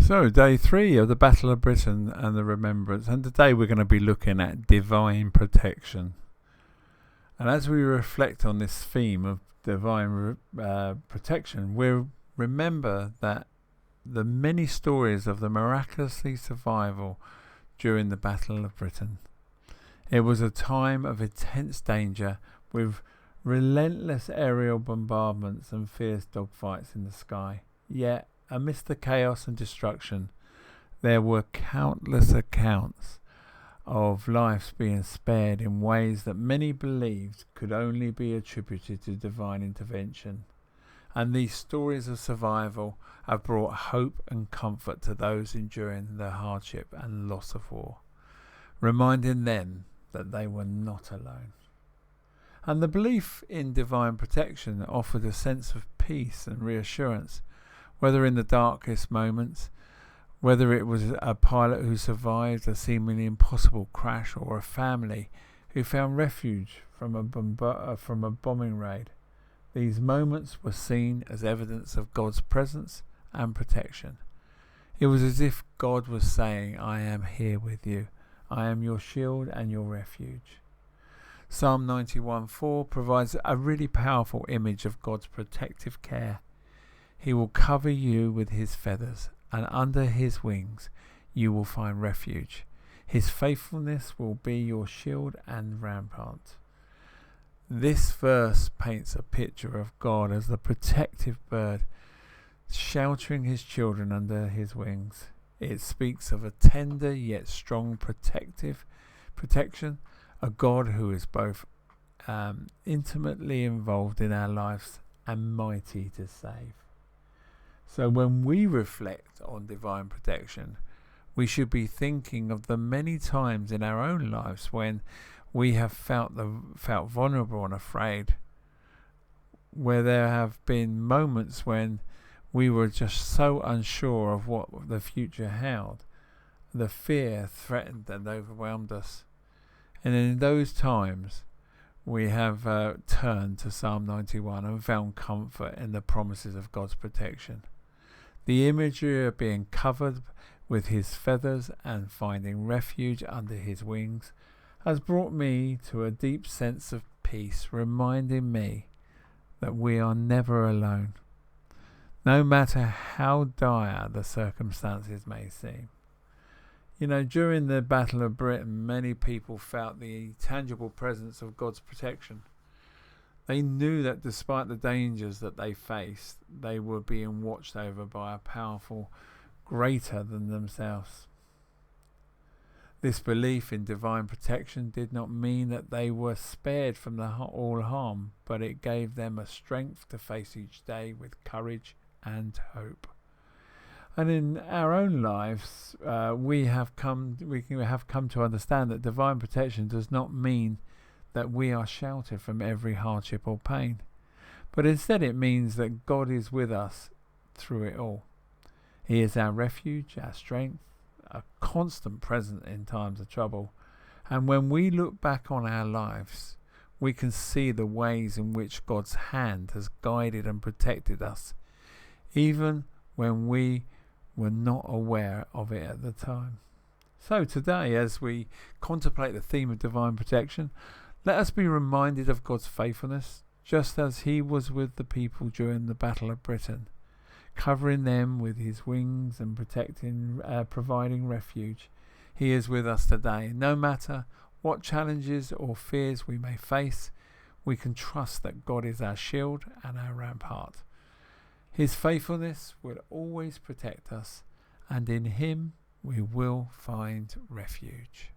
So, day 3 of the Battle of Britain and the Remembrance, and today we're going to be looking at divine protection. And as we reflect on this theme of divine protection, we'll remember that the many stories of the miraculously survival during the Battle of Britain. It was a time of intense danger with relentless aerial bombardments and fierce dogfights in the sky. Yet, amidst the chaos and destruction, there were countless accounts of lives being spared in ways that many believed could only be attributed to divine intervention. And these stories of survival have brought hope and comfort to those enduring the hardship and loss of war, reminding them that they were not alone. And the belief in divine protection offered a sense of peace and reassurance, whether in the darkest moments, whether it was a pilot who survived a seemingly impossible crash or a family who found refuge from a bombing raid. These moments were seen as evidence of God's presence and protection. It was as if God was saying, "I am here with you. I am your shield and your refuge." Psalm 91:4 provides a really powerful image of God's protective care. He will cover you with his feathers, and under his wings you will find refuge. His faithfulness will be your shield and rampart. This verse paints a picture of God as the protective bird, sheltering his children under his wings. It speaks of a tender yet strong protection, a God who is both intimately involved in our lives and mighty to save. So when we reflect on divine protection, we should be thinking of the many times in our own lives when we have felt vulnerable and afraid, where there have been moments when we were just so unsure of what the future held. The fear threatened and overwhelmed us. And in those times, we have turned to Psalm 91 and found comfort in the promises of God's protection. The imagery of being covered with his feathers and finding refuge under his wings has brought me to a deep sense of peace, reminding me that we are never alone, no matter how dire the circumstances may seem. You know, during the Battle of Britain, many people felt the tangible presence of God's protection. They knew that despite the dangers that they faced, they were being watched over by a powerful greater than themselves. This belief in divine protection did not mean that they were spared from all harm, but it gave them a strength to face each day with courage and hope. And in our own lives, we have come to understand that divine protection does not mean that we are sheltered from every hardship or pain, but instead it means that God is with us through it all. He is our refuge, our strength, a constant present in times of trouble. And when we look back on our lives, we can see the ways in which God's hand has guided and protected us, even when we were not aware of it at the time. So today, as we contemplate the theme of divine protection, let us be reminded of God's faithfulness, just as he was with the people during the Battle of Britain, covering them with his wings and providing refuge. He is with us today. No matter what challenges or fears we may face, we can trust that God is our shield and our rampart. His faithfulness will always protect us, and in him we will find refuge.